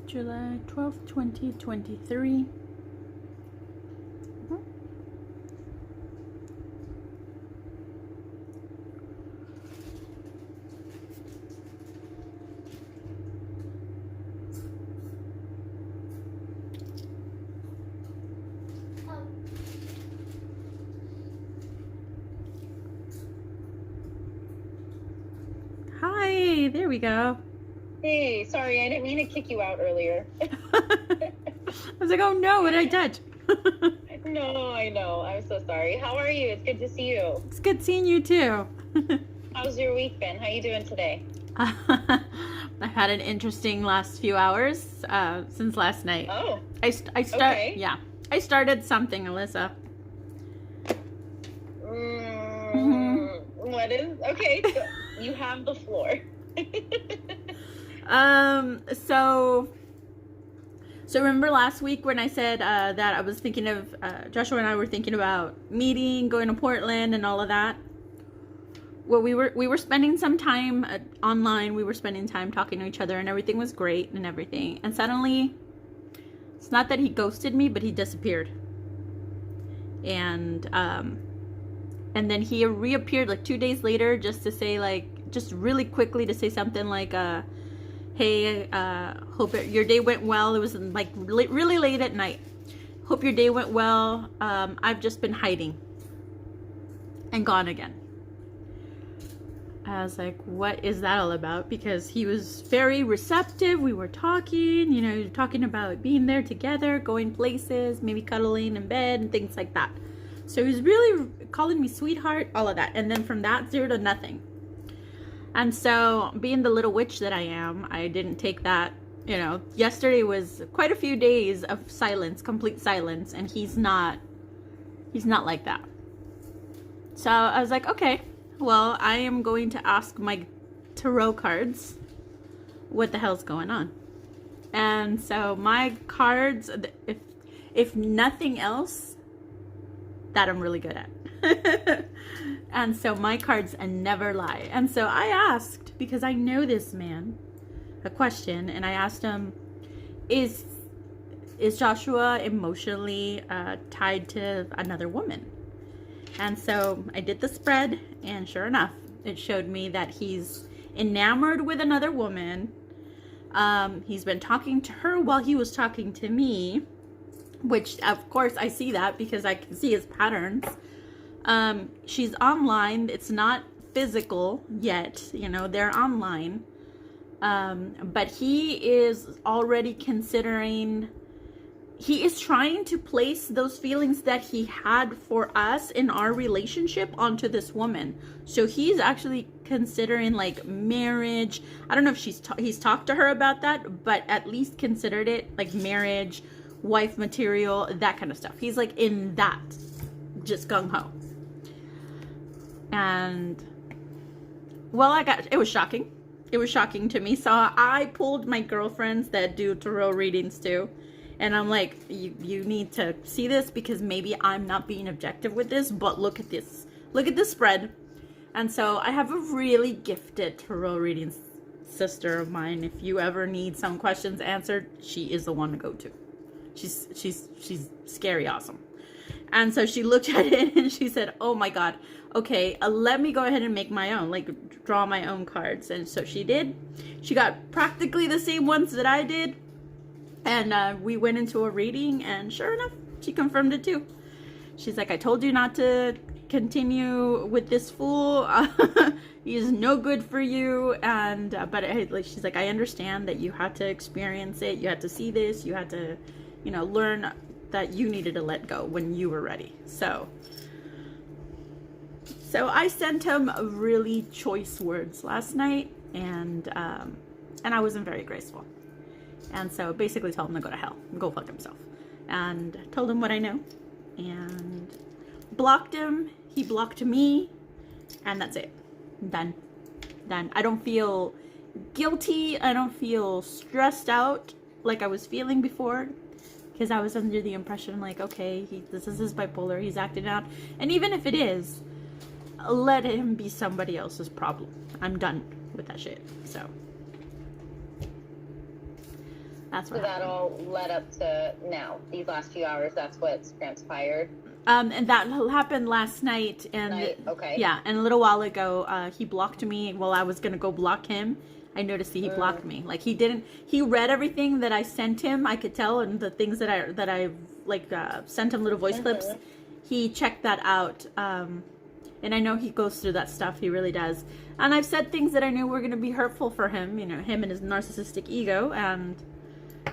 July 12th, 2023. Hi, there we go. Hey, sorry, I didn't mean to kick you out earlier. I was like, oh no, what did I touch? No, I know. I'm so sorry. How are you? It's good to see you. It's good seeing you too. How's your week been? How you doing today? I've had an interesting last few hours since last night. Oh, okay. Yeah, I started something, Alyssa. What is? Okay, so you have the floor. So remember last week when I said that I was thinking of Joshua and I were thinking about meeting, going to Portland, and all of that. Well, we were spending some time online. We were spending time talking to each other, and everything was great and everything. And suddenly, it's not that he ghosted me, but he disappeared. And then he reappeared like 2 days later, just to say just really quickly to say something like, hey, hope your day went well. It was like really late at night. Hope your day went well. I've just been hiding. And gone again. I was like, what is that all about? Because he was very receptive. We were talking, talking about being there together, going places, maybe cuddling in bed and things like that. So he was really calling me sweetheart, all of that. And then from that, 0 to nothing. And so, being the little witch that I am, I didn't take that, yesterday was quite a few days of silence, complete silence, and he's not like that. So, I was like, okay, well, I am going to ask my tarot cards what the hell's going on. And so, my cards, if nothing else, that I'm really good at. And so my cards never lie. And so I asked, because I know this man, a question, and I asked him, is Joshua emotionally tied to another woman? And so I did the spread, and sure enough, it showed me that he's enamored with another woman. He's been talking to her while he was talking to me, which of course I see that because I can see his patterns. She's online. It's not physical yet, they're online. But he is already considering, he is trying to place those feelings that he had for us in our relationship onto this woman. So he's actually considering like marriage. I don't know if he's talked to her about that, but at least considered it like marriage, wife material, that kind of stuff. He's like in that, just gung-ho. And well, it was shocking. It was shocking to me. So I pulled my girlfriends that do tarot readings too. And I'm like, you need to see this because maybe I'm not being objective with this, but look at this. Look at this spread. And so I have a really gifted tarot reading sister of mine. If you ever need some questions answered, she is the one to go to. She's scary awesome. And so she looked at it and she said, oh my God, okay, let me go ahead and make my own, like draw my own cards. And so she did. She got practically the same ones that I did. And we went into a reading, and sure enough, she confirmed it too. She's like, I told you not to continue with this fool. He is no good for you. And but she's like, I understand that you had to experience it. You had to see this. You had to, learn that you needed to let go when you were ready. So I sent him really choice words last night, and I wasn't very graceful. And so basically told him to go to hell, go fuck himself, and told him what I know, and blocked him. He blocked me, and that's it. Done. I don't feel guilty. I don't feel stressed out like I was feeling before, because I was under the impression like, okay, this is his bipolar, he's acting out. And even if it is, let him be somebody else's problem. I'm done with that shit. So That's So what that happened. all led up to now, these last few hours, that's what's transpired. And that happened last night, and Okay. yeah, and a little while ago, he blocked me while I was gonna go block him. I noticed that he blocked me. Like he read everything that I sent him. I could tell, and the things that I like sent him little voice clips. He checked that out, and I know he goes through that stuff. He really does. And I've said things that I knew were gonna be hurtful for him. You know, him and his narcissistic ego, and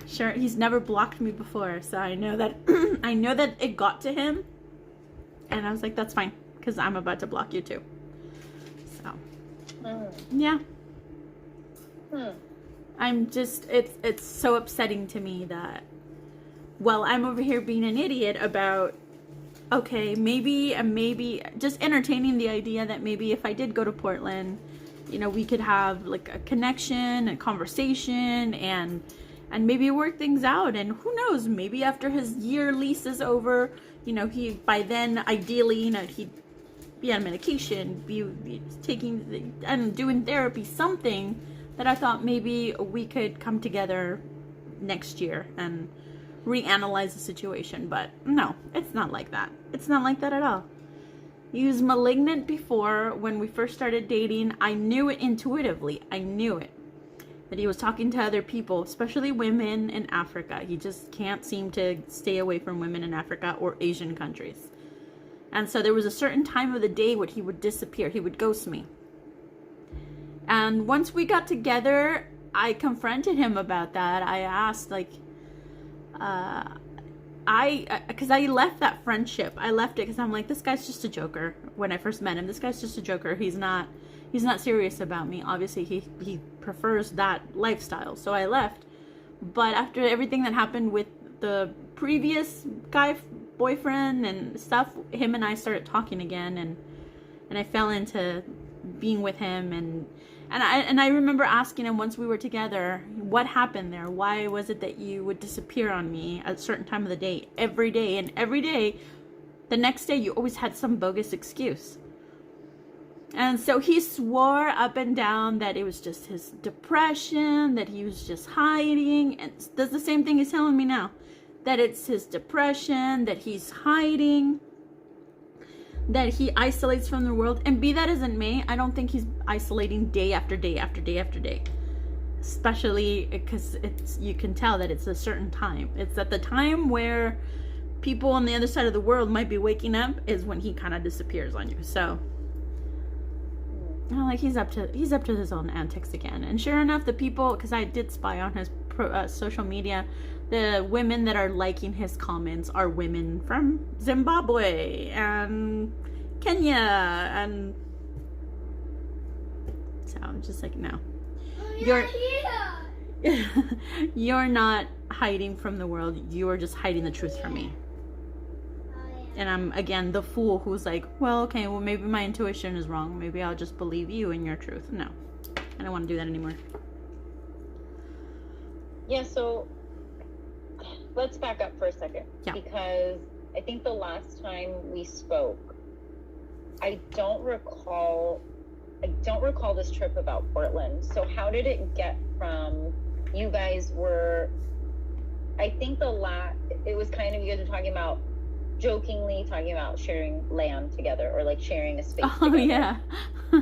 sure, he's never blocked me before, so I know that I know that it got to him. And I was like, that's fine, because I'm about to block you too. So, yeah. I'm just, it's so upsetting to me that, well, I'm over here being an idiot about, okay, maybe just entertaining the idea that maybe if I did go to Portland, you know, we could have like a connection, a conversation, and maybe work things out. And who knows, maybe after his year lease is over, you know, by then, ideally, you know, he'd be on medication, be taking and doing therapy, something that I thought maybe we could come together next year and reanalyze the situation. But no, it's not like that. It's not like that at all. He was malignant before. When we first started dating, I knew it intuitively. I knew it. That he was talking to other people, especially women in Africa. He just can't seem to stay away from women in Africa or Asian countries. And so there was a certain time of the day where he would disappear. He would ghost me. And once we got together, I confronted him about that. I asked, like, because I left that friendship. I left it because I'm like, this guy's just a joker. When I first met him, this guy's just a joker. He's not serious about me. Obviously, he prefers that lifestyle. So I left. But after everything that happened with the previous guy, boyfriend and stuff, him and I started talking again, and I fell into being with him, and I remember asking him once we were together, what happened there? Why was it that you would disappear on me at a certain time of the day, every day, and every day, the next day you always had some bogus excuse. And so he swore up and down that it was just his depression, that he was just hiding, and does the same thing he's telling me now, that it's his depression, that he's hiding, that he isolates from the world. And be that as it may, I don't think he's isolating day after day after day after day, especially because you can tell that it's a certain time. It's at the time where people on the other side of the world might be waking up is when he kind of disappears on you. So like he's up to his own antics again. And sure enough, the people, because I did spy on his social media, the women that are liking his comments are women from Zimbabwe and Kenya, and so I'm just like, no, you're not hiding from the world. You are just hiding the truth from me. And I'm, again, the fool who's like, well, okay, well, maybe my intuition is wrong. Maybe I'll just believe you and your truth. No, I don't want to do that anymore. Yeah, so let's back up for a second. Yeah. Because I think the last time we spoke, I don't recall this trip about Portland. So how did it get from you guys were, I think it was kind of, you guys were talking about, jokingly talking about sharing land together, or like sharing a space together. Yeah.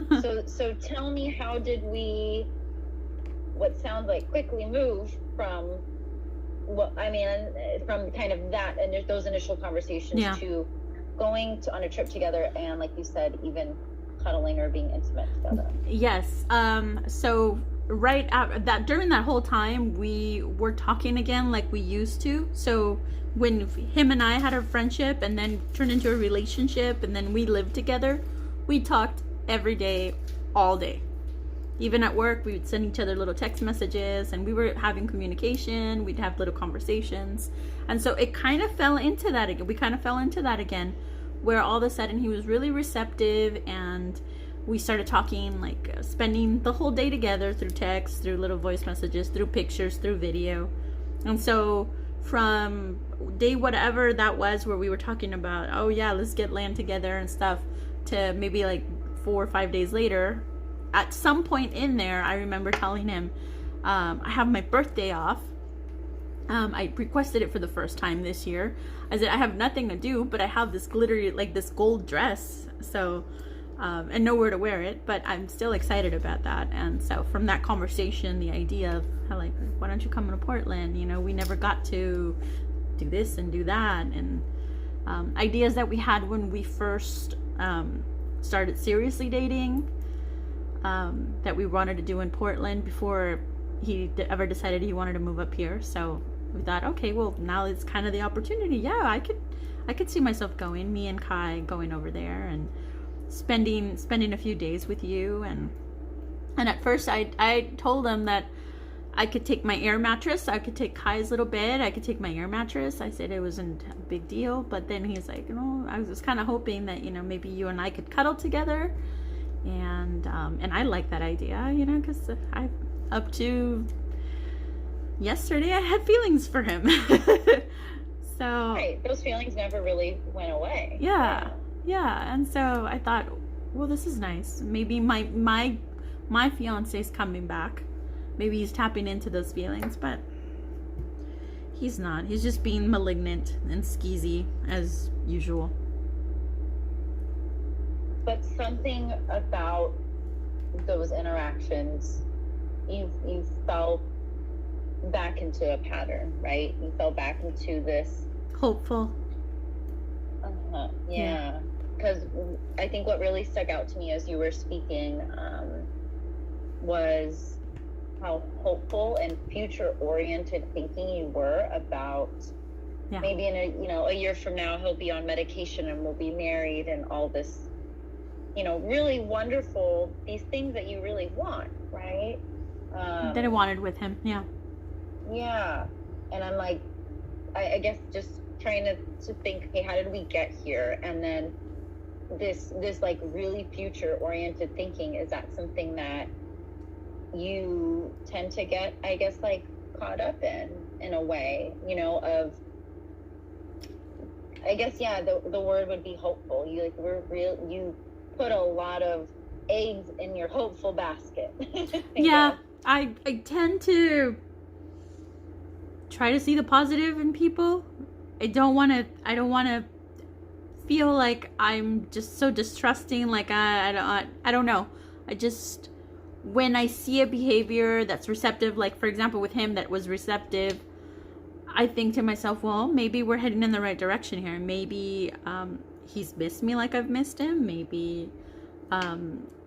so tell me, how did we, what sounds like quickly move from from kind of that and those initial conversations to going on a trip together, and like you said, even cuddling or being intimate together? Yes. So right after that, during that whole time, we were talking again like we used to. So when him and I had our friendship and then turned into a relationship, and then we lived together, we talked every day, all day. Even at work, we would send each other little text messages, and we were having communication. We'd have little conversations. And so it kind of fell into that again. We kind of fell into that again, where all of a sudden he was really receptive, and we started talking, like spending the whole day together through text, through little voice messages, through pictures, through video. And so from day whatever that was, where we were talking about, oh yeah, let's get land together and stuff, to maybe like 4 or 5 days later, at some point in there, I remember telling him, I have my birthday off, I requested it for the first time this year. I said, I have nothing to do, but I have this glittery, like this gold dress. So, and nowhere to wear it, but I'm still excited about that. And so from that conversation, the idea of how, like, why don't you come to Portland? You know, we never got to do this and do that. And ideas that we had when we first started seriously dating, that we wanted to do in Portland before he ever decided he wanted to move up here. So we thought, okay, well, now it's kind of the opportunity. Yeah, I could see myself going, me and Kai going over there and spending a few days with you. And at first I told him that I could take my air mattress, I could take Kai's little bed, I could take my air mattress. I said it wasn't a big deal, but then he's like, I was just kind of hoping that, maybe you and I could cuddle together. And I like that idea, because I, up to yesterday, I had feelings for him. So right, those feelings never really went away. Yeah. And so I thought, well, this is nice. Maybe my fiance's coming back. Maybe he's tapping into those feelings, but he's not. He's just being malignant and skeezy as usual. But something about those interactions, you fell back into a pattern, right? You fell back into this hopeful. Yeah. Because I think what really stuck out to me as you were speaking was how hopeful and future-oriented thinking you were about maybe in a year from now he'll be on medication and we'll be married and all this, really wonderful, these things that you really want, right? That I wanted with him, yeah. Yeah. And I'm like, I guess just trying to think, okay, how did we get here? And then this like really future-oriented thinking, is that something that you tend to get, I guess, like caught up in a way, of, I guess, the word would be hopeful. You put a lot of eggs in your hopeful basket. Yeah, I tend to try to see the positive in people. I don't want to feel like I'm just so distrusting, like I don't know. I just, when I see a behavior that's receptive, like for example with him that was receptive, I think to myself, well, maybe we're heading in the right direction here. Maybe he's missed me like I've missed him. Maybe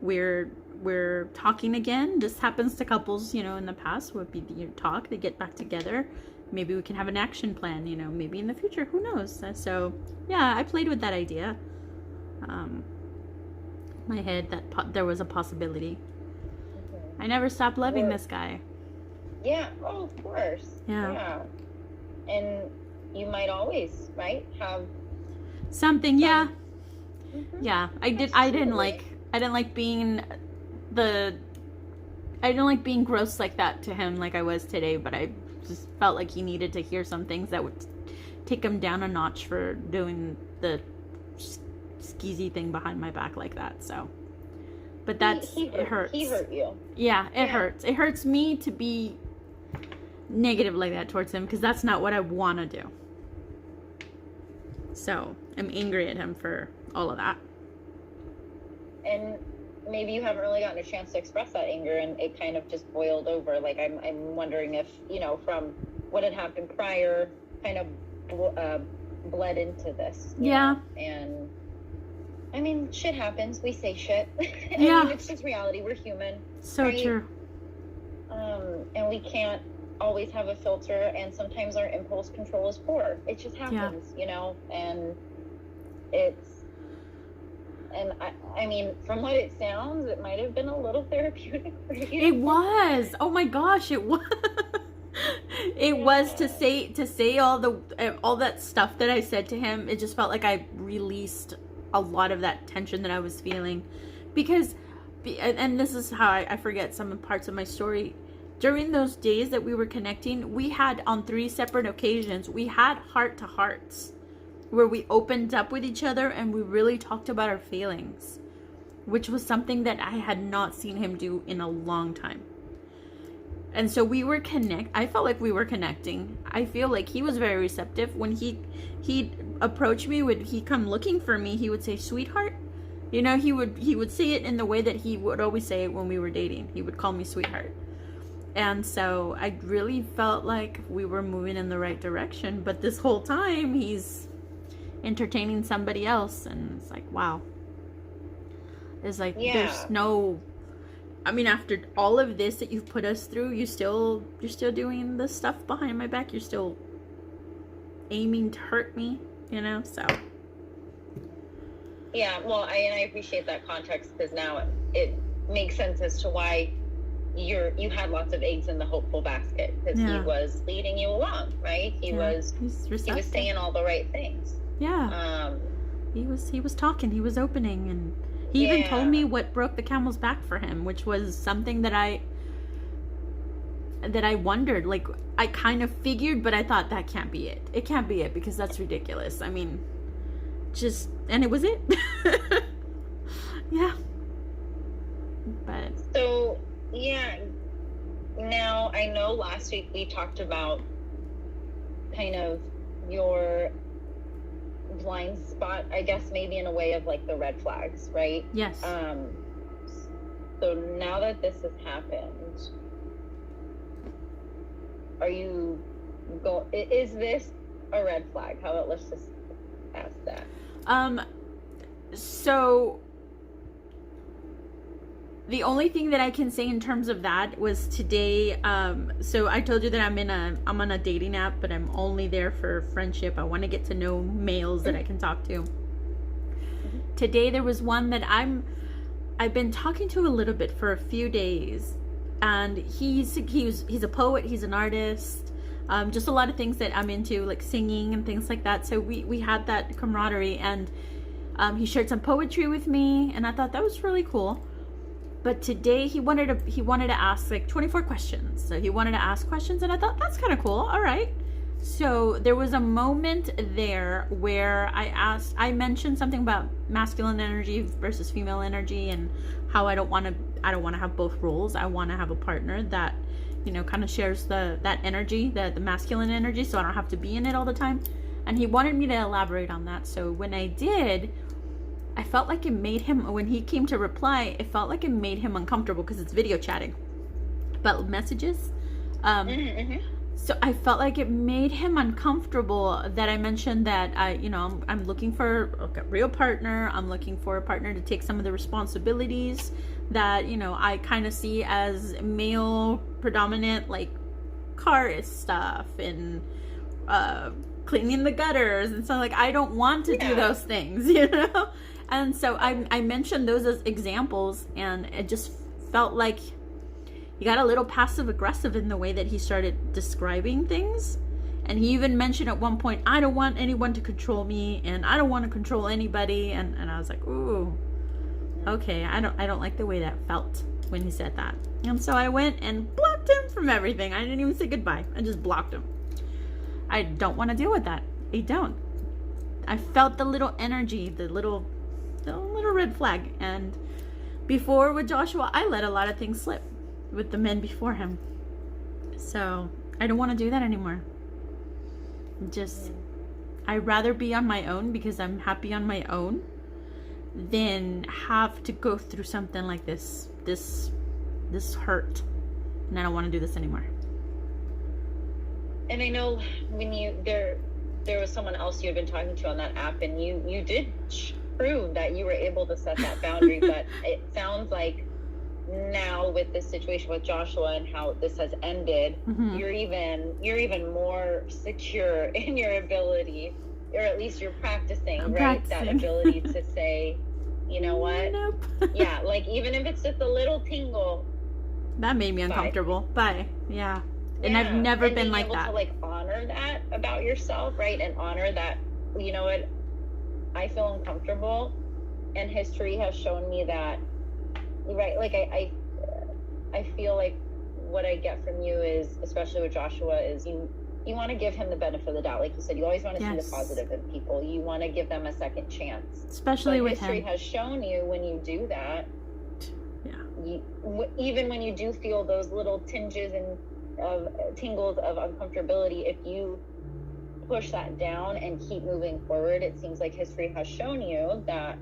we're talking again. This happens to couples, in the past, would be talk, they get back together. Maybe we can have an action plan, maybe in the future, who knows? So yeah, I played with that idea. My head that there was a possibility. I never stopped loving this guy. Yeah. Oh, of course. Yeah. And you might always, right, have something. Yeah. Mm-hmm. Yeah. I didn't like being gross like that to him, like I was today. But I just felt like he needed to hear some things that would take him down a notch for doing the skeezy thing behind my back like that. So. But it hurts. He hurt you. Yeah, it hurts. It hurts me to be negative like that towards him, because that's not what I want to do. So I'm angry at him for all of that. And maybe you haven't really gotten a chance to express that anger, and it kind of just boiled over. Like I'm wondering if, from what had happened prior, kind of bled into this. Yeah. And I mean, shit happens. We say shit. It's just reality. We're human. So right? True. And we can't always have a filter, and sometimes our impulse control is poor. It just happens, and I mean, from what it sounds, it might have been a little therapeutic for you. It was. Oh my gosh, it was. It was to say all that stuff that I said to him. It just felt like I released a lot of that tension that I was feeling, because, and this is how I forget some parts of my story. During those days that we were connecting, we had, on 3 separate occasions, we had heart-to-hearts where we opened up with each other and we really talked about our feelings, which was something that I had not seen him do in a long time. And so we were I felt like we were connecting. I feel like he was very receptive. When he'd approach me, would he come looking for me, he would say, "Sweetheart." You know, he would say it in the way that he would always say it when we were dating. He would call me sweetheart. And so I really felt like we were moving in the right direction. But this whole time, he's entertaining somebody else. And it's like, wow. It's like, there's no... I mean, after all of this that you've put us through, you're still doing this stuff behind my back. You're still aiming to hurt me, you know? So... Yeah, well, I appreciate that context, because now it makes sense as to why you had lots of eggs in the hopeful basket, because he was leading you along, right? He was saying all the right things. Yeah. He was talking, he was opening, and he even told me what broke the camel's back for him, which was something that I wondered. Like, I kind of figured, but I thought that can't be it. It can't be it, because that's ridiculous. I mean, and it was it. Yeah. But so, yeah. Now, I know last week we talked about kind of your blind spot, I guess, maybe in a way of like the red flags, right? Yes. So now that this has happened, is this a red flag? Let's just ask that. So the only thing that I can say in terms of that was today. So I told you that I'm on a dating app, but I'm only there for friendship. I want to get to know males that I can talk to. Today there was one that I've been talking to a little bit for a few days, and he's a poet, he's an artist. Just a lot of things that I'm into, like singing and things like that. So we had that camaraderie, and he shared some poetry with me, and I thought that was really cool. But today he wanted to ask like 24 questions. So he wanted to ask questions, and I thought that's kind of cool. All right. So there was a moment there where I mentioned something about masculine energy versus female energy, and how I don't want to have both roles. I want to have a partner that, you know, kind of shares that energy, the masculine energy, so I don't have to be in it all the time. And he wanted me to elaborate on that. So when I did, I felt like it made him, when he came to reply, it felt like it made him uncomfortable, because it's video chatting about messages. So I felt like it made him uncomfortable that I mentioned that I'm looking for a real partner. I'm looking for a partner to take some of the responsibilities that, you know, I kind of see as male predominant, like car stuff and cleaning the gutters and stuff. Like, I don't want to do those things, you know? And so I mentioned those as examples, and it just felt like he got a little passive aggressive in the way that he started describing things. And he even mentioned at one point, I don't want anyone to control me, and I don't want to control anybody. And I was like, ooh, okay, I don't like the way that felt when he said that. And so I went and blocked him from everything. I didn't even say goodbye. I just blocked him. I don't want to deal with that. I don't. I felt the little energy, the little red flag. And before with Joshua, I let a lot of things slip with the men before him. So I don't want to do that anymore. I'd rather be on my own, because I'm happy on my own, than have to go through something like this hurt. And I don't want to do this anymore. And I know when there was someone else you had been talking to on that app, and you did prove that you were able to set that boundary. But it sounds like now with this situation with Joshua and how this has ended, you're even more secure in your ability, or at least you're practicing, that ability to say, you know what? Nope. Yeah, like even if it's just a little tingle. That made me uncomfortable. Bye. Yeah. And I've never been like that. To like honor that about yourself, right? And honor that, you know what? I feel uncomfortable, and history has shown me that, right? Like I feel like what I get from you is, especially with Joshua, is you want to give him the benefit of the doubt. Like you said, you always want to see the positive in people. You want to give them a second chance. Especially with history has shown you when you do that, even when you do feel those little tinges and of tingles of uncomfortability, if you push that down and keep moving forward, it seems like history has shown you that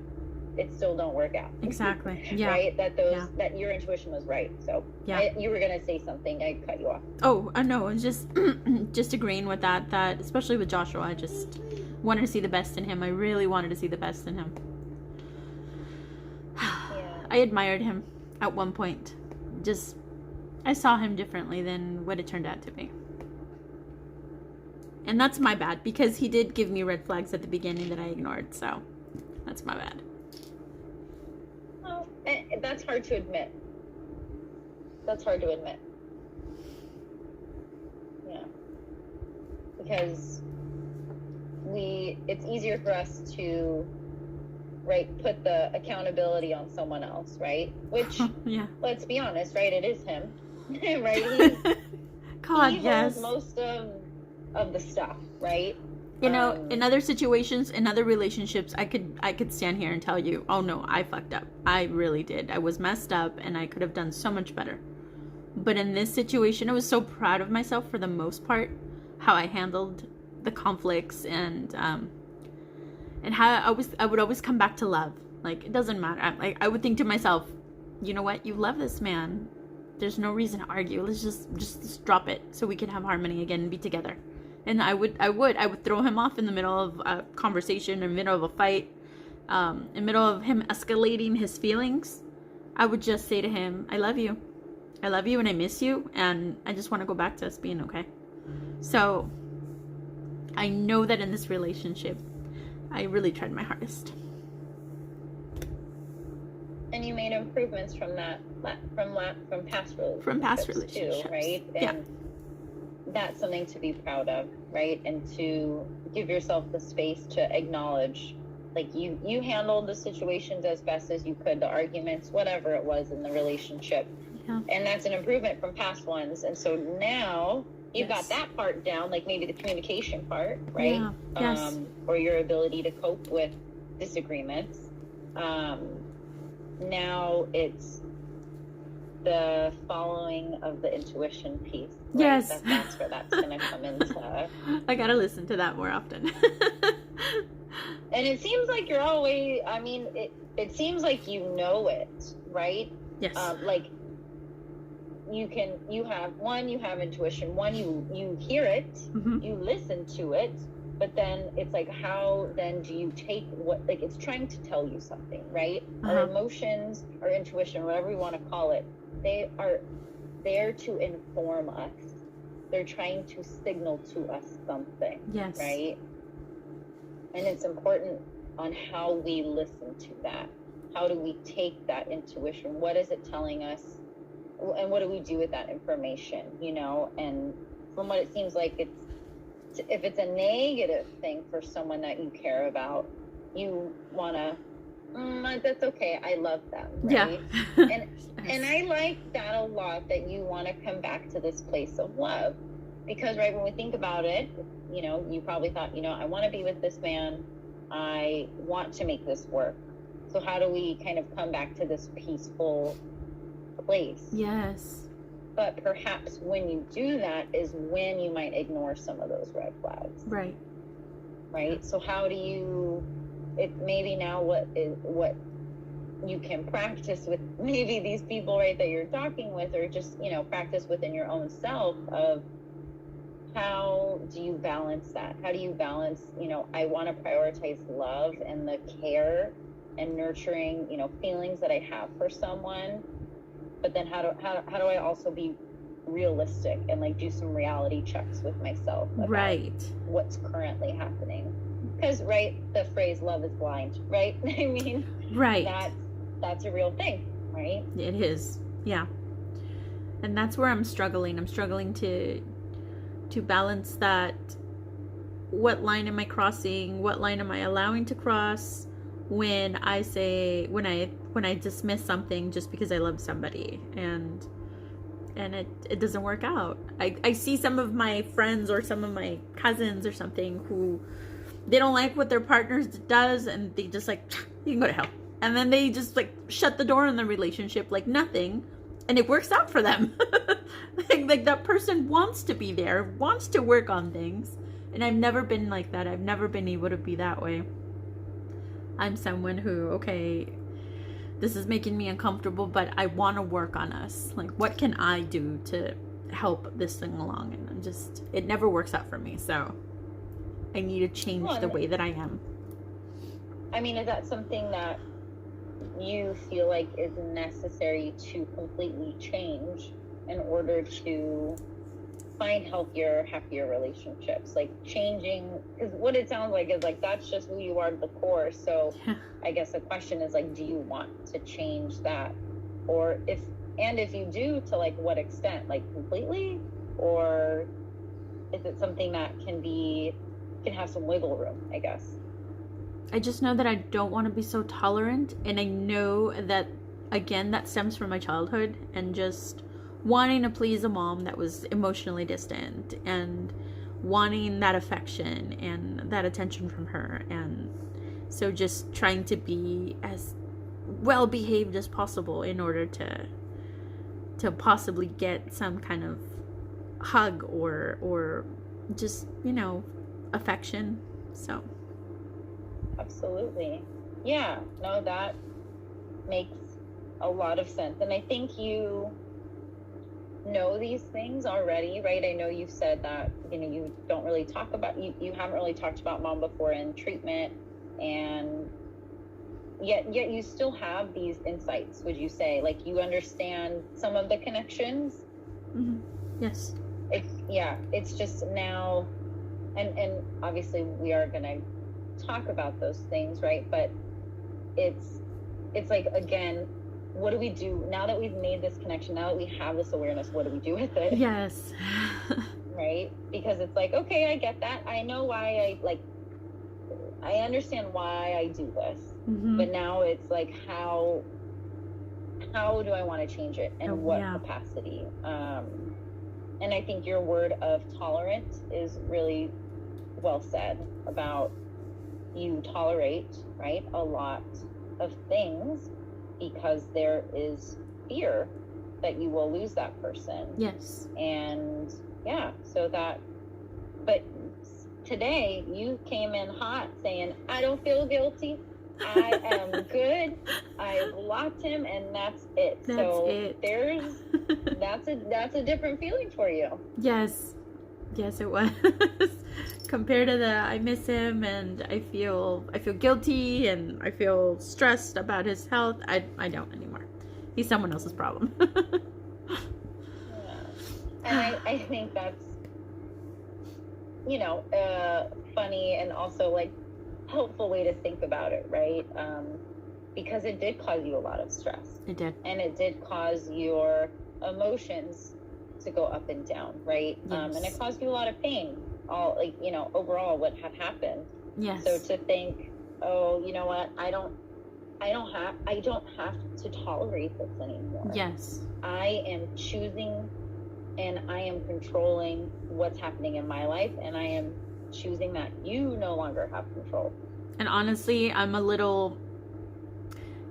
it still don't work out. Exactly. Yeah. Right? That your intuition was right. So yeah. You were gonna say something. I cut you off. Oh, no, it's just agreeing with that especially with Joshua, I just wanted to see the best in him. I really wanted to see the best in him. I admired him at one point. Just, I saw him differently than what it turned out to be. And that's my bad, because he did give me red flags at the beginning that I ignored, so that's my bad. Oh, and that's hard to admit. That's hard to admit. Yeah. Because it's easier for us to, right, put the accountability on someone else, right? Which, let's be honest, right, it is him, right? God, he yes. Most of the stuff, right? You know, in other situations, in other relationships, I could stand here and tell you, oh no, I fucked up. I really did. I was messed up, and I could have done so much better. But in this situation, I was so proud of myself for the most part, how I handled the conflicts, and how I would always come back to love. Like, it doesn't matter. I would think to myself, you know what? You love this man. There's no reason to argue. Let's just drop it so we can have harmony again and be together. And I would throw him off in the middle of a conversation, in the middle of a fight, in the middle of him escalating his feelings. I would just say to him, I love you. I love you and I miss you, and I just want to go back to us being okay. So I know that in this relationship, I really tried my hardest. And you made improvements from past relationships too, right? And that's something to be proud of, right? And to give yourself the space to acknowledge, like, you handled the situations as best as you could, the arguments, whatever it was in the relationship. Yeah. And that's an improvement from past ones. And so now you've got that part down, like maybe the communication part, right? Yeah. Yes. Or your ability to cope with disagreements. Now it's the following of the intuition piece. Right? Yes. That's where that's going to come into. I got to listen to that more often. And it seems like you're always, I mean, it seems like you know it, right? Yes. Like you have intuition. One, you hear it, you listen to it, but then it's like, how then do you take what, like, it's trying to tell you something, right? Our emotions, our intuition, whatever you want to call it, they are there to inform us. They're trying to signal to us something. Yes. Right? And it's important on how we listen to that. How do we take that intuition? What is it telling us? And what do we do with that information, you know? And from what it seems like, if it's a negative thing for someone that you care about, you want to, that's okay, I love them, right? Yeah. And I like that a lot, that you want to come back to this place of love. Because, right, when we think about it, you know, you probably thought, you know, I want to be with this man. I want to make this work. So how do we kind of come back to this peaceful place? Yes. But perhaps when you do that is when you might ignore some of those red flags. Right. Right? So how do you, maybe now what you can practice with maybe these people, right, that you're talking with, or just, you know, practice within your own self of, how do you balance that? How do you balance, you know, I want to prioritize love and the care and nurturing, you know, feelings that I have for someone, but then how do I also be realistic and like do some reality checks with myself about what's currently happening? Because, right, the phrase love is blind, right? I mean, that's a real thing, right? It is. Yeah. And that's where I'm struggling. I'm struggling to balance that. What line am I crossing? What line am I allowing to cross when I dismiss something just because I love somebody and it doesn't work out. I see some of my friends or some of my cousins or something who they don't like what their partner does, and they just like, you can go to hell. and then they just like shut the door on the relationship like nothing, and it works out for them. Like that person wants to be there, wants to work on things, and I've never been like that. I've never been able to be that way. I'm someone who, okay, this is making me uncomfortable, but I want to work on us. Like, what can I do to help this thing along? And I'm just, it never works out for me. So I need to change the way that I am. I mean, is that something that you feel like is necessary to completely change in order to find healthier, happier relationships? Like changing, because what it sounds like is like that's just who you are at the core. So I guess the question is like, do you want to change that? Or if you do, to like what extent? Like completely? Or is it something that can have some wiggle room, I guess? I just know that I don't want to be so tolerant, and I know that, again, that stems from my childhood and just wanting to please a mom that was emotionally distant and wanting that affection and that attention from her. And so just trying to be as well behaved as possible in order to possibly get some kind of hug or just, affection. So absolutely. Yeah, no, that makes a lot of sense. And I think you know these things already, right? I know you've said that, you don't really talk about, you haven't really talked about mom before in treatment, and yet you still have these insights, would you say? Like you understand some of the connections? Mm-hmm. Yes. It's just now, and obviously we are going to talk about those things, right? But it's like, again, what do we do now that we've made this connection, now that we have this awareness? What do we do with it? Yes. Right? Because it's like, okay, I get that. I know why I understand why I do this. Mm-hmm. But now it's like, how do I want to change it, and what capacity? And I think your word of tolerant is really well said about, you tolerate, right, a lot of things because there is fear that you will lose that person. Yes. And so that, but today you came in hot saying, I don't feel guilty. I am good. I blocked him, and that's it. That's a different feeling for you. Yes, it was. Compared to the I miss him and I feel guilty and I feel stressed about his health, I don't anymore. He's someone else's problem. And I think that's funny, and also like helpful way to think about it, right? Because it did cause you a lot of stress. It did. And it did cause your emotions to go up and down, right? Yes. And it caused you a lot of pain, overall what had happened. Yes. So to think, oh, you know what, I don't have to tolerate this anymore. Yes. I am choosing and I am controlling what's happening in my life, and I am choosing that you no longer have control. And honestly,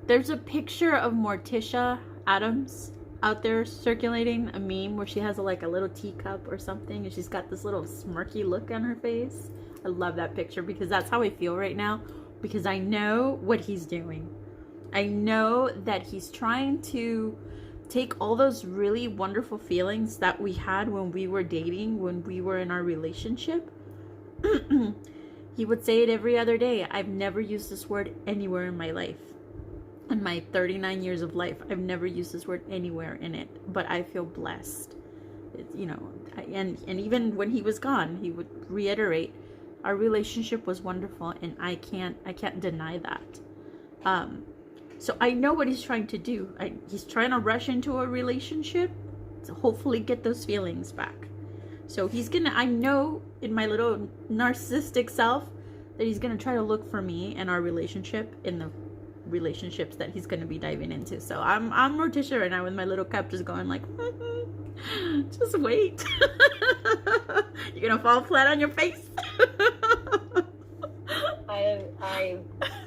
there's a picture of Morticia Adams out there circulating, a meme where she has a little teacup or something, and she's got this little smirky look on her face. I love that picture because that's how I feel right now, because I know what he's doing. I know that he's trying to take all those really wonderful feelings that we had when we were dating, when we were in our relationship. He would say it every other day. I've never used this word anywhere in my life. In my 39 years of life, I've never used this word anywhere in it, but I feel blessed. And even when he was gone, he would reiterate, our relationship was wonderful, and I can't deny that. So I know what he's trying to do. He's trying to rush into a relationship to hopefully get those feelings back. So I know in my little narcissistic self that he's gonna try to look for me and our relationship in the relationships that he's gonna be diving into. So I'm Morticia right now with my little cup, just going like, just wait. You're gonna fall flat on your face. I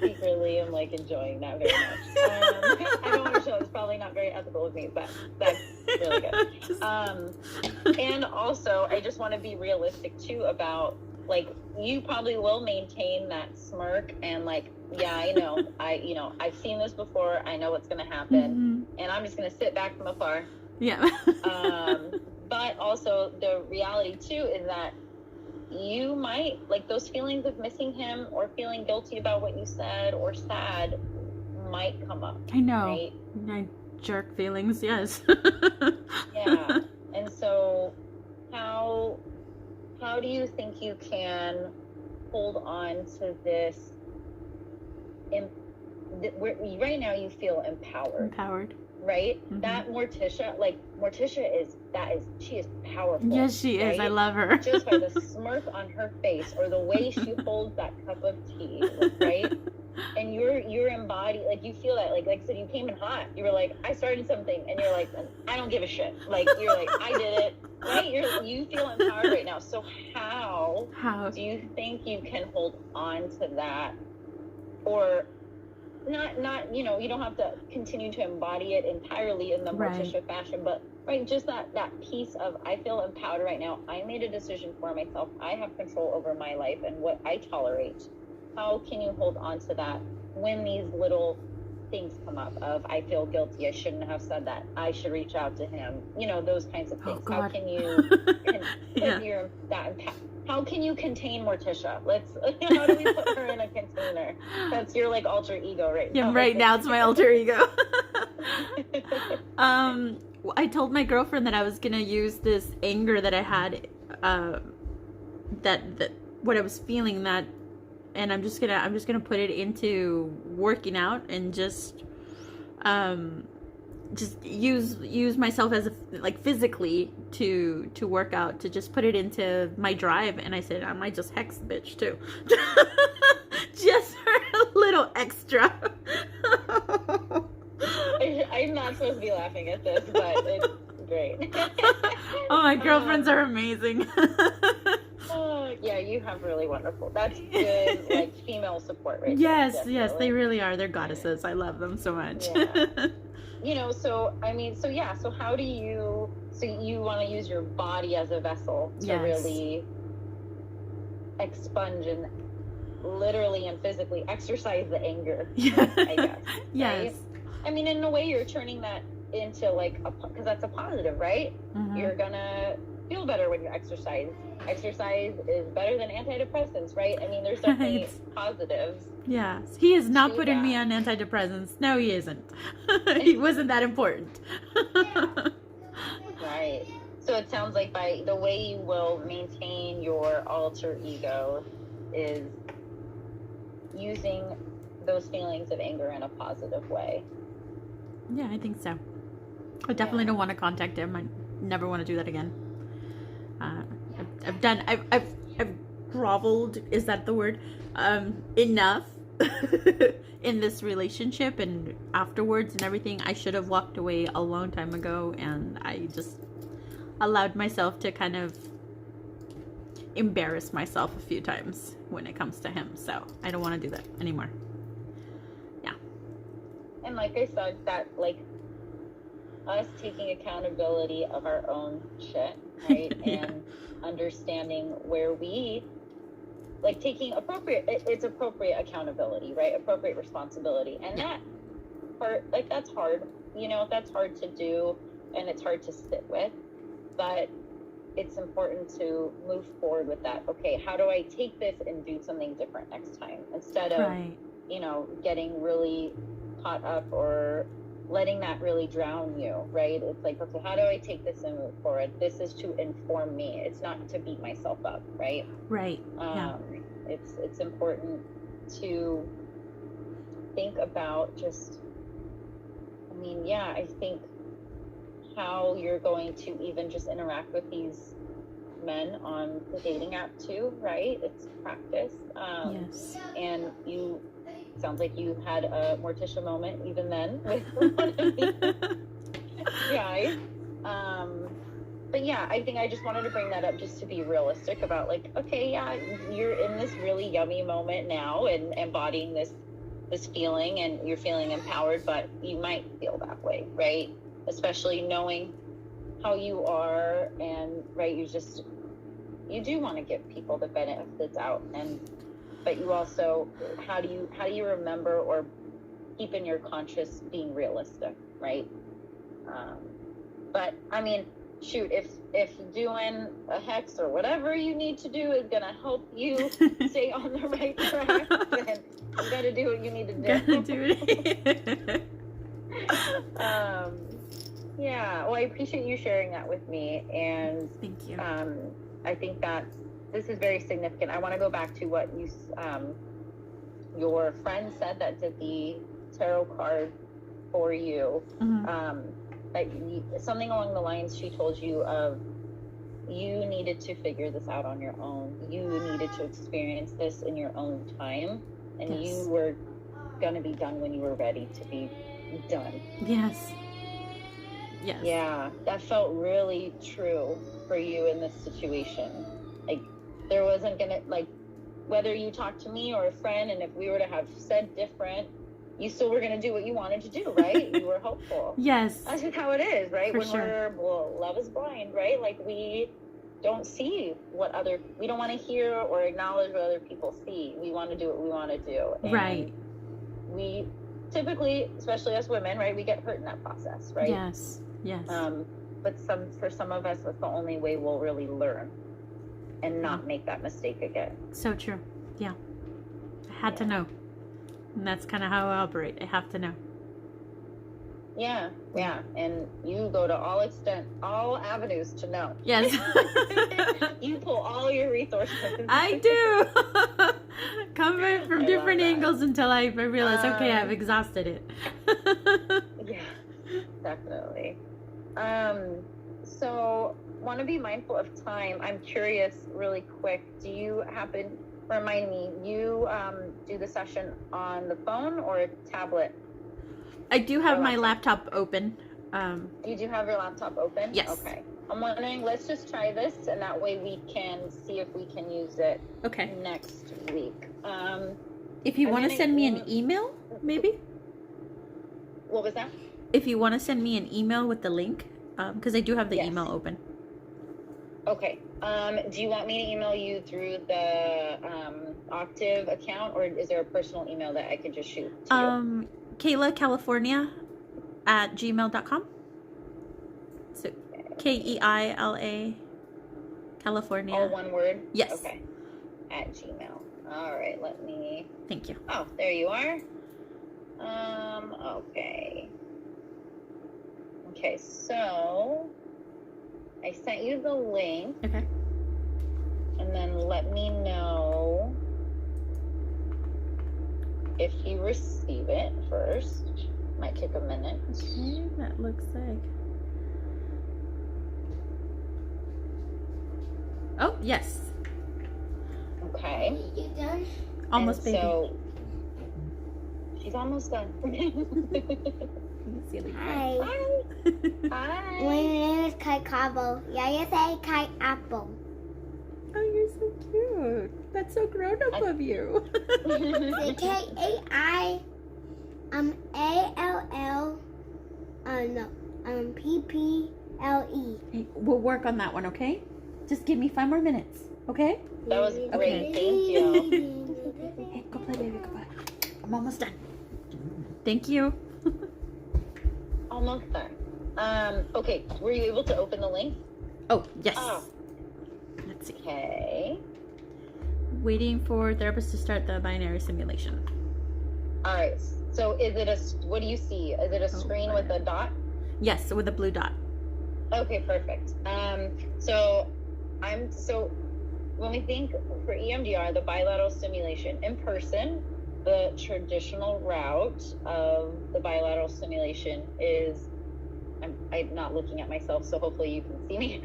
secretly am like enjoying that very much. I don't want to show, it's probably not very ethical of me, but that's really good. And also I just want to be realistic too about, like, you probably will maintain that smirk and like, yeah, I know, I've seen this before, I know what's going to happen, and I'm just going to sit back from afar. Yeah. But also the reality too is that you might, like, those feelings of missing him or feeling guilty about what you said or sad might come up. I know. Right? My jerk feelings, yes. Yeah. And so how do you think you can hold on to this? Right now you feel empowered. Right? That Morticia she is powerful. Yes, she is. I love her. Just by the smirk on her face or the way she holds that cup of tea, right? And you're embodied, like, you feel that, like I said, you came in hot. You were like, I started something, and you're like, I don't give a shit. Like, you're like, I did it, right? You feel empowered right now. So how do you think you can hold on to that? Or not, you don't have to continue to embody it entirely in the Morticia fashion, but just that piece of, I feel empowered right now. I made a decision for myself. I have control over my life and what I tolerate. How can you hold on to that when these little things come up of, I feel guilty, I shouldn't have said that, I should reach out to him, those kinds of things. How can you how can you contain Morticia? How do we put her in a container? That's your, like, alter ego right now. Yeah, right now it's my alter ego. I told my girlfriend that I was gonna use this anger that I had, that what I was feeling, that, and I'm just gonna put it into working out and just use myself as physically to work out, to just put it into my drive. And I said, I might just hex the bitch too. Just for a little extra. I'm not supposed to be laughing at this, but it's great. Oh, my girlfriends are amazing. Yeah, you have really wonderful, that's good, like, female support right yes there. Yes, they really are. They're goddesses. I love them so much. Yeah. So how do you, you want to use your body as a vessel to really expunge and literally and physically exercise the anger, I guess. Yes. Right? I mean, in a way, you're turning that into, like, because that's a positive, right? You're gonna feel better when you exercise. Exercise is better than antidepressants, right? I mean, there's definitely positives. Yes. He is not putting me on antidepressants. No, he isn't. He wasn't that important. Right. So it sounds like by the way you will maintain your alter ego is using those feelings of anger in a positive way. Yeah, I think so. I definitely don't want to contact him. I never want to do that again. I've groveled, is that the word? Enough in this relationship, and afterwards and everything. I should have walked away a long time ago, and I just allowed myself to kind of embarrass myself a few times when it comes to him. So I don't want to do that anymore. Yeah. And like I said, that, like, us taking accountability of our own shit, right? And understanding where we, like, taking appropriate accountability, right? Appropriate responsibility. And that part, like, that's hard, that's hard to do, and it's hard to sit with, but it's important to move forward with that. Okay, how do I take this and do something different next time, instead of, getting really caught up or letting that really drown you, right? It's like, okay, how do I take this and move forward? This is to inform me. It's not to beat myself up, right? Right. It's important to think about just, I think how you're going to even just interact with these men on the dating app too, right? It's practice. Yes. And sounds like you had a Morticia moment even then with one of these guys. but yeah, I think I just wanted to bring that up just to be realistic about like, okay, yeah, you're in this really yummy moment now and embodying this feeling, and you're feeling empowered, but you might feel that way, right? Especially knowing how you are, and right, you do want to give people the benefit of the doubt, but you also, how do you remember or keep in your conscious being realistic, right? But I mean, shoot, if doing a hex or whatever you need to do is gonna help you stay on the right track, then you gotta do what you need to do. Gotta do it. Yeah, well, I appreciate you sharing that with me, and Thank you. I think that this is very significant. I want to go back to what your friend said that did the tarot card for you. Something along the lines she told you of, you needed to figure this out on your own. You needed to experience this in your own time, and Yes. you were going to be done when you were ready to be done. Yes. Yes. Yeah, that felt really true for you in this situation. Like, there wasn't going to, like, whether you talked to me or a friend, and if we were to have said different, you still were going to do what you wanted to do, right? You were hopeful. Yes. That's just how it is, right? For When sure. love is blind, right? Like, we don't see we don't want to hear or acknowledge what other people see. We want to do what we want to do. And Right. we typically, especially as women, right, we get hurt in that process, right? Yes. Yes. But for some of us, that's the only way we'll really learn and not make that mistake again. So true. Yeah. I had to know. And that's kind of how I operate. I have to know. Yeah. And you go to all avenues to know. Yes. You pull all your resources. I do. Come from I different love that. angles until I realize, okay, I've exhausted it. Yeah, definitely. So want to be mindful of time. I'm curious, really quick, do you remind me, you do the session on the phone or a tablet? I do have my laptop open. You do have your laptop open? Yes. Okay. I'm wondering, let's just try this, and that way we can see if we can use it Okay. next week. If you want to send me an email, maybe? What was that? If you want to send me an email with the link, because I do have the Yes. email open. Okay. Do you want me to email you through the Octave account, or is there a personal email that I could just shoot to you? Kayla California at gmail.com. So Keila California. All one word? Yes. Okay. At Gmail. All right. Let me. Thank you. Oh, there you are. Okay. Okay. So I sent you the link, Okay. and then let me know if you receive it first. Might take a minute. Okay, that looks like. Oh, yes. Okay. You done? Almost, And baby. so she's almost done. Silly. Hi. Hi. My Hi. name is Kai Cabo. Yeah, you say Kai Apple. Oh, you're so cute. That's so grown up of you. Say Kai ALL PPLE. Hey, we'll work on that one, okay? Just give me 5 more minutes, okay? That was great. Okay. Thank you. Hey, go play, baby, go play. I'm almost done. Thank you. Almost done. Okay. Were you able to open the link? Oh, yes. Oh. Let's see. Okay. Waiting for therapist to start the binary simulation. All right. So is it what do you see? Is it a screen with a dot? Yes, with a blue dot. Okay, perfect. So when we think for EMDR, the bilateral stimulation in person, the traditional route of the bilateral stimulation is, I'm not looking at myself, so hopefully you can see me.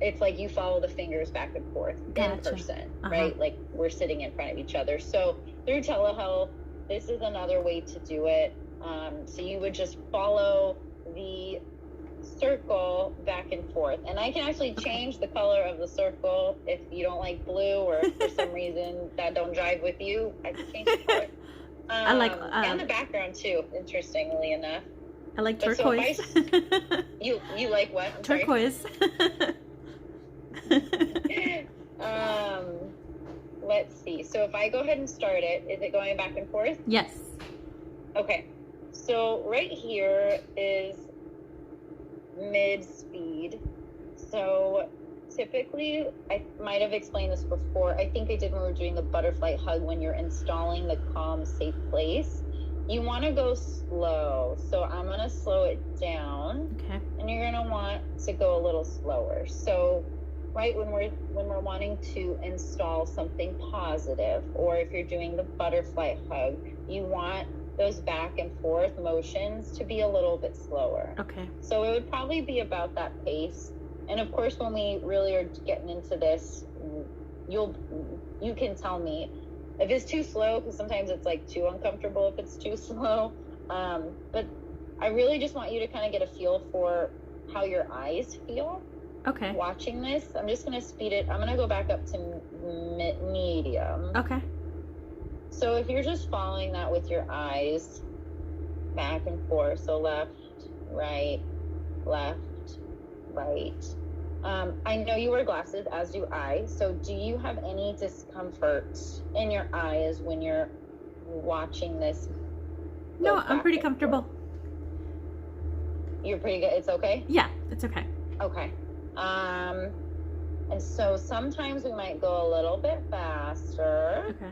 It's like you follow the fingers back and forth in Gotcha. person, right? Like we're sitting in front of each other. So through telehealth, this is another way to do it. So you would just follow the circle back and forth. And I can actually change the color of the circle if you don't like blue, or if for some reason that don't drive with you, I can change the color. I like and the background too, interestingly enough. I like But so turquoise. you like what? I'm sorry. Turquoise. Let's see. So if I go ahead and start it, is it going back and forth? Yes. Okay. So right here is mid speed. So typically, I might have explained this before. I think I did when we were doing the butterfly hug, when you're installing the calm, safe place. You want to go slow. So I'm going to slow it down. Okay. And you're going to want to go a little slower. So right when we're wanting to install something positive, or if you're doing the butterfly hug, you want those back and forth motions to be a little bit slower. Okay. So it would probably be about that pace. And of course, when we really are getting into this, you can tell me if it's too slow, because sometimes it's like too uncomfortable if it's too slow. But I really just want you to kind of get a feel for how your eyes feel. Okay. Watching this. I'm just going to speed it. I'm going to go back up to medium. Okay. So if you're just following that with your eyes back and forth, so left, right. I know you wear glasses, as do I. So do you have any discomfort in your eyes when you're watching this? No, I'm pretty comfortable. You're pretty good. It's okay? Yeah, it's okay. Okay. And so sometimes we might go a little bit faster. Okay.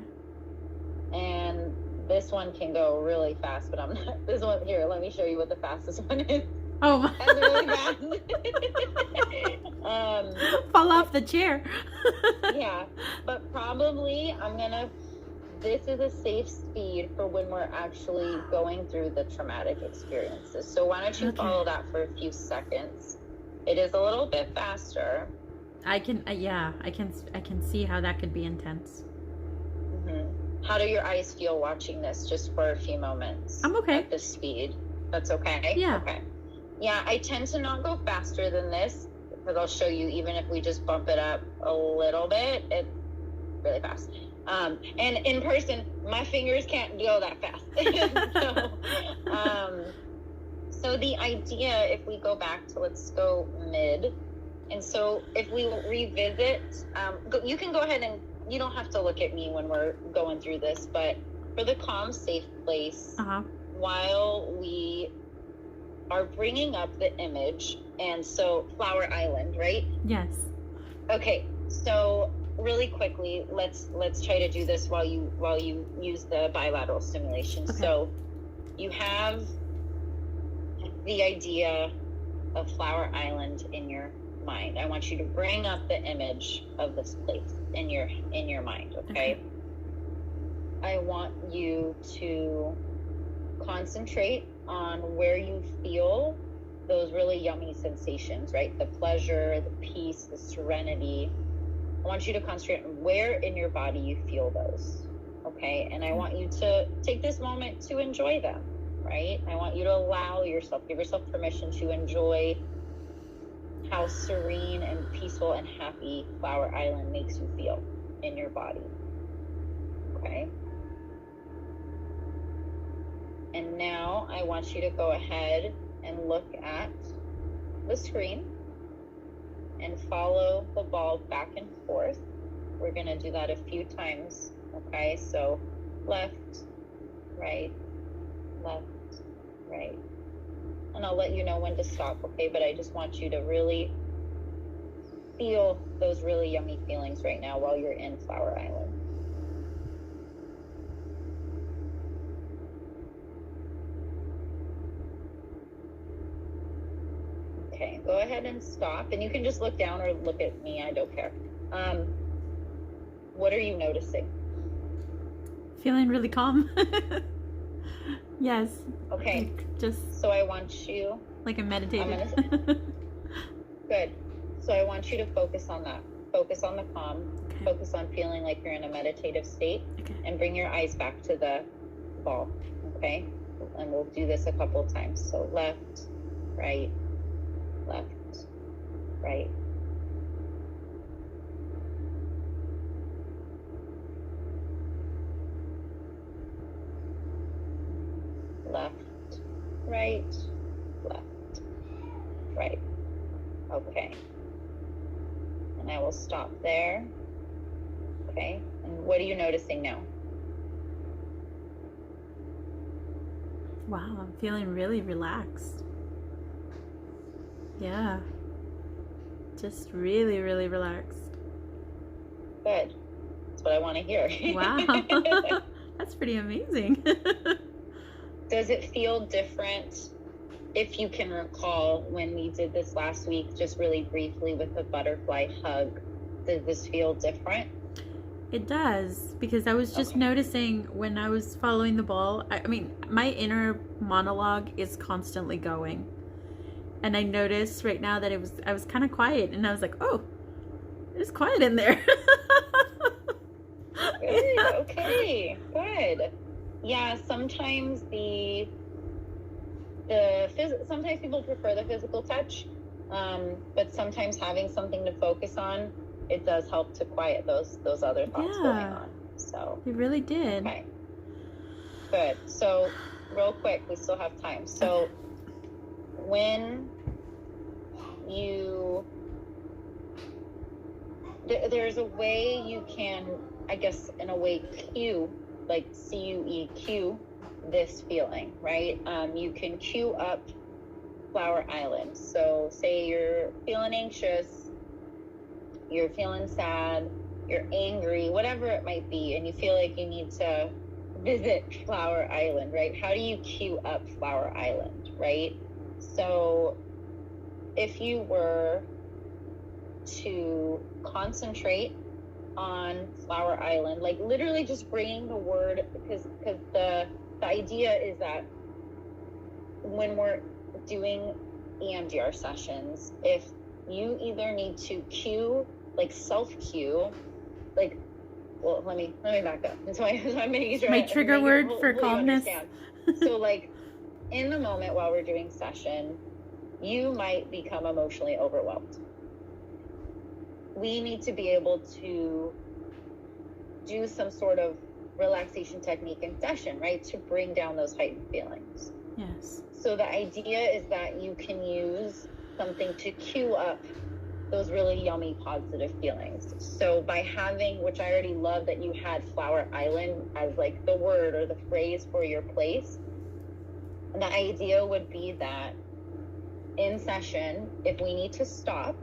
And this one can go really fast, but I'm not. This one here, let me show you what the fastest one is. Oh, That's really fast. fall off the chair. Yeah, but probably this is a safe speed for when we're actually going through the traumatic experiences. So why don't you follow that for a few seconds? It is a little bit faster. I can see how that could be intense. Mm-hmm. How do your eyes feel watching this just for a few moments? I'm okay. At this speed. That's okay? Yeah. Okay. Yeah, I tend to not go faster than this, because I'll show you, even if we just bump it up a little bit, it's really fast. And in person, my fingers can't go that fast. So the idea, if we go back to, let's go mid. And so if we revisit, you can go ahead and, you don't have to look at me when we're going through this, but for the calm, safe place, while we are bringing up the image, and so Flower Island, right? Yes. Okay, so really quickly, let's try to do this while you use the bilateral stimulation. Okay. So you have the idea of Flower Island in your mind. I want you to bring up the image of this place in your mind, okay? I want you to concentrate on where you feel those really yummy sensations, right? The pleasure, the peace, the serenity. I want you to concentrate on where in your body you feel those, okay? And I want you to take this moment to enjoy them, right? I want you to give yourself permission to enjoy how serene and peaceful and happy Flower Island makes you feel in your body, okay? And now I want you to go ahead and look at the screen and follow the ball back and forth. We're going to do that a few times, okay? So left, right. And I'll let you know when to stop, okay? But I just want you to really feel those really yummy feelings right now while you're in Flower Island. Okay, go ahead and stop. And you can just look down or look at me. I don't care. What are you noticing? Feeling really calm. Yes. Okay. Just so I want you, like a meditative. Good. So I want you to focus on that. Focus on the calm. Okay. Focus on feeling like you're in a meditative state. Okay. And bring your eyes back to the ball. Okay. And we'll do this a couple of times. So left, right. left, right. Left, right, left, right. Okay. And I will stop there. Okay. And what are you noticing now? Wow, I'm feeling really relaxed. Yeah. Just really, really relaxed. Good. That's what I want to hear. Wow. That's pretty amazing. Does it feel different, if you can recall, when we did this last week, just really briefly with the butterfly hug? Does this feel different? It does, because I was just noticing when I was following the ball, I mean, my inner monologue is constantly going. And I noticed right now that I was kind of quiet, and I was like, oh, it's quiet in there. Good. Okay. Good. Yeah. Sometimes sometimes people prefer the physical touch, but sometimes having something to focus on, it does help to quiet those other thoughts going on. So it really did. Okay. Good. So real quick, we still have time. So when there's a way you can, I guess, in a way, cue, like CUEQ, this feeling, right? You can cue up Flower Island. So say you're feeling anxious, you're feeling sad, you're angry, whatever it might be, and you feel like you need to visit Flower Island, right? How do you cue up Flower Island, right? So if you were to concentrate on Flower Island, like literally just bringing the word, because the idea is that when we're doing EMDR sessions, if you either need to cue, like self-cue, like, well, let me back up. So I'm making sure my trigger word for calmness. So like in the moment while we're doing session, you might become emotionally overwhelmed. We need to be able to do some sort of relaxation technique in session, right? To bring down those heightened feelings. Yes. So the idea is that you can use something to cue up those really yummy positive feelings. So by having, which I already love that you had Flower Island as like the word or the phrase for your place, the idea would be that in session, if we need to stop,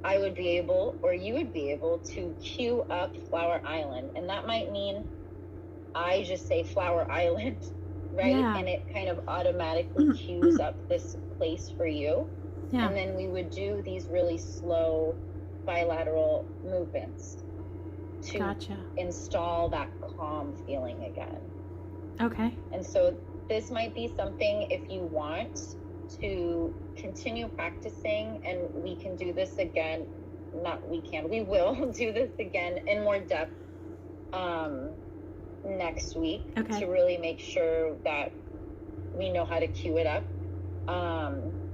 I would be able, or you would be able to cue up Flower Island. And that might mean I just say Flower Island, right? Yeah. And it kind of automatically cues up this place for you. Yeah. And then we would do these really slow bilateral movements to install that calm feeling again. Okay. And so this might be something, if you want to continue practicing, and we can do this again, we will do this again in more depth next week to really make sure that we know how to cue it up.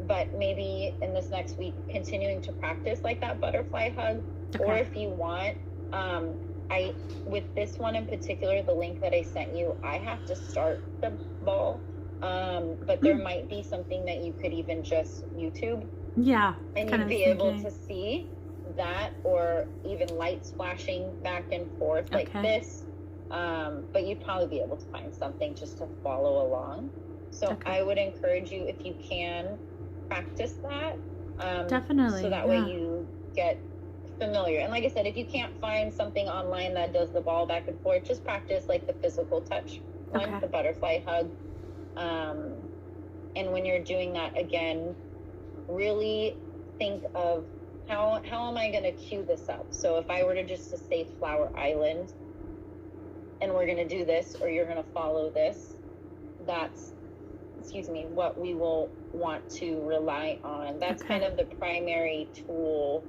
But maybe in this next week, continuing to practice like that butterfly hug, or if you want, with this one in particular, the link that I sent you, I have to start the ball. But there might be something that you could even just YouTube. Yeah. And you'd be able to see that, or even lights flashing back and forth like this. But you'd probably be able to find something just to follow along. So I would encourage you, if you can, practice that. Definitely. So that way you get familiar. And like I said, if you can't find something online that does the ball back and forth, just practice like the physical touch one, the butterfly hug. And when you're doing that again, really think of how am I going to cue this up? So if I were to just to say Flower Island, and we're going to do this, or you're going to follow this, that's, what we will want to rely on. That's kind of the primary tool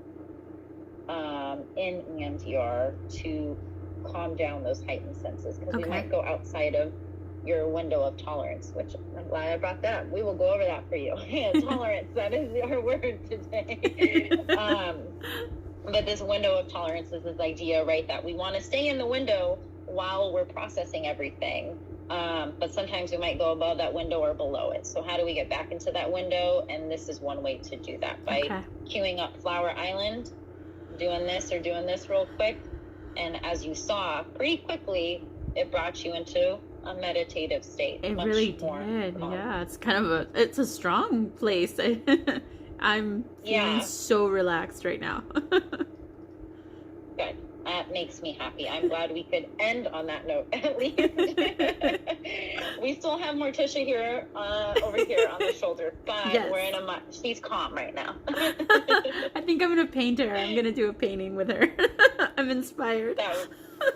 in EMDR to calm down those heightened senses, because we might go outside of your window of tolerance, which I'm glad I brought that up. We will go over that for you. Yeah, tolerance, that is our word today. But this window of tolerance is this idea, right, that we want to stay in the window while we're processing everything. But sometimes we might go above that window or below it. So how do we get back into that window? And this is one way to do that, by queuing up Flower Island, doing this real quick. And as you saw, pretty quickly, it brought you into a meditative state. It really did. Yeah, it's kind of it's a strong place. I'm feeling so relaxed right now. Good. That makes me happy. I'm glad we could end on that note, at least. We still have Morticia here, over here on the shoulder, but we're in she's calm right now. I think I'm going to paint her. I'm going to do a painting with her. I'm inspired.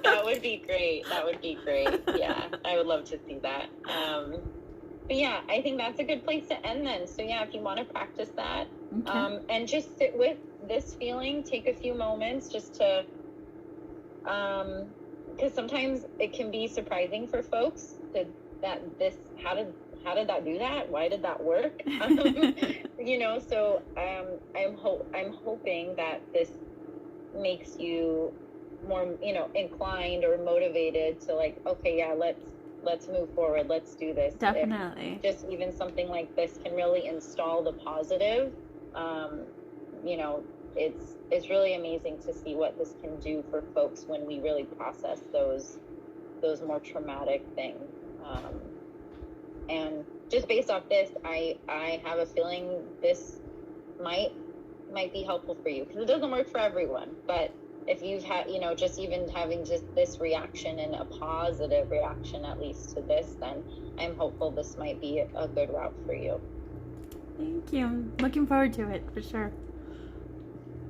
That would be great. That would be great. Yeah, I would love to see that. But yeah, I think that's a good place to end then. So yeah, if you want to practice that, and just sit with this feeling, take a few moments just to, because sometimes it can be surprising for folks how did that do that? Why did that work? You know, so I'm hoping that this makes you more, you know, inclined or motivated to like, okay, yeah, let's move forward. Let's do this. Definitely. If just even something like this can really install the positive. You know, it's really amazing to see what this can do for folks when we really process those more traumatic things. And just based off this, I have a feeling this might be helpful for you, because it doesn't work for everyone. But if you've had, you know, just even having just this reaction and a positive reaction at least to this, then I'm hopeful this might be a good route for you. Thank you. I'm looking forward to it for sure.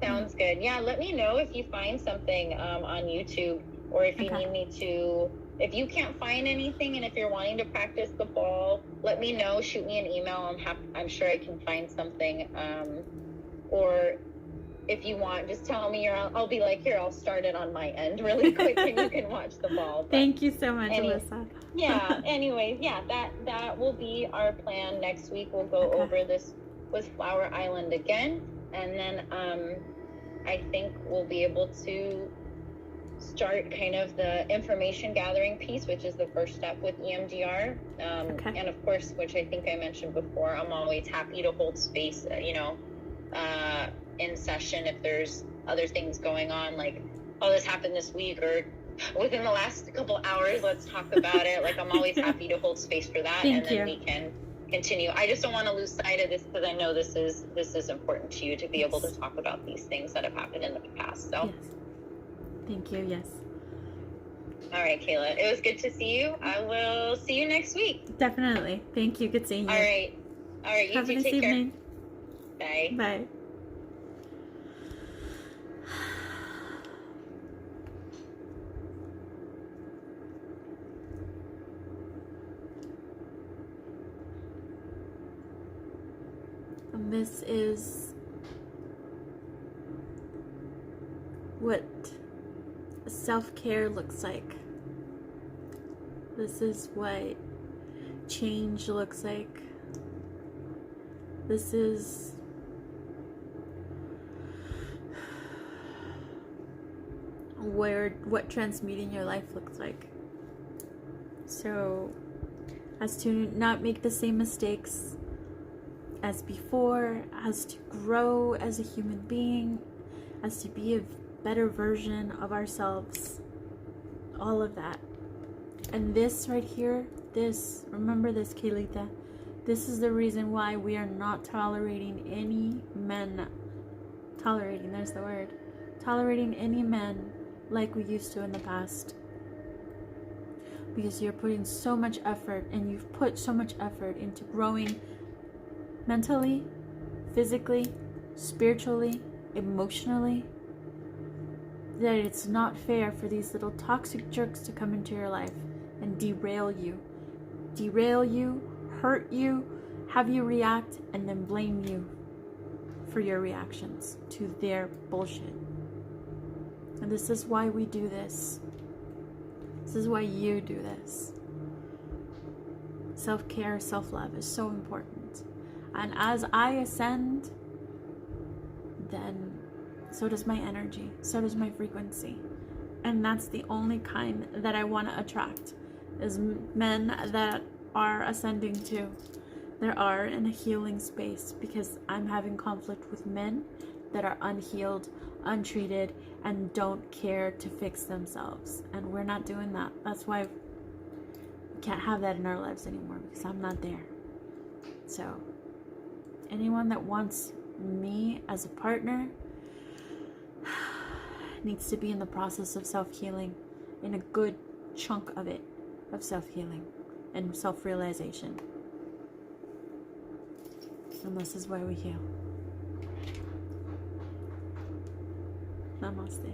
Sounds good. Yeah, let me know if you find something on YouTube, or if you need me to, if you can't find anything, and if you're wanting to practice the ball, let me know. Shoot me an email. I'm sure I can find something. Or if you want, just tell me. I'll be like, here, I'll start it on my end really quick, and you can watch the ball. But thank you so much, Alyssa. Yeah. Anyways, yeah, that will be our plan. Next week we'll go over this with Flower Island again, and then I think we'll be able to start kind of the information gathering piece, which is the first step with EMDR. And of course, which I think I mentioned before, I'm always happy to hold space, you know, in session if there's other things going on, like, oh, this happened this week, or within the last couple hours, let's talk about it. Like, I'm always happy to hold space for that. Thank then you. We can continue. I just don't want to lose sight of this, because I know this is important to you to be able to talk about these things that have happened in the past. So yes. Thank you. Yes. All right, Kayla, it was good to see you. I will see you next week. Definitely. Thank you. Good seeing you. All right. You have a nice take evening. Care. Bye. Bye. And this is what self-care looks like. This is what change looks like. This is what transmuting your life looks like. So, as to not make the same mistakes as before, as to grow as a human being, as to be a better version of ourselves, all of that. And this right here, remember this, Kaylita, this is the reason why we are not tolerating any men, tolerating any men like we used to in the past. Because you're putting so much effort, and you've put so much effort into growing mentally, physically, spiritually, emotionally, that it's not fair for these little toxic jerks to come into your life and derail you, hurt you, have you react, and then blame you for your reactions to their bullshit. And this is why we do this. This is why you do this. Self-care, self-love is so important. And as I ascend, then so does my energy, so does my frequency. And that's the only kind that I want to attract, is men that are ascending too. There are in a healing space, because I'm having conflict with men that are unhealed, untreated, and don't care to fix themselves. And we're not doing that. That's why we can't have that in our lives anymore, because I'm not there. So anyone that wants me as a partner needs to be in the process of self-healing, in a good chunk of it, of self-healing and self-realization. And this is why we heal. Namaste.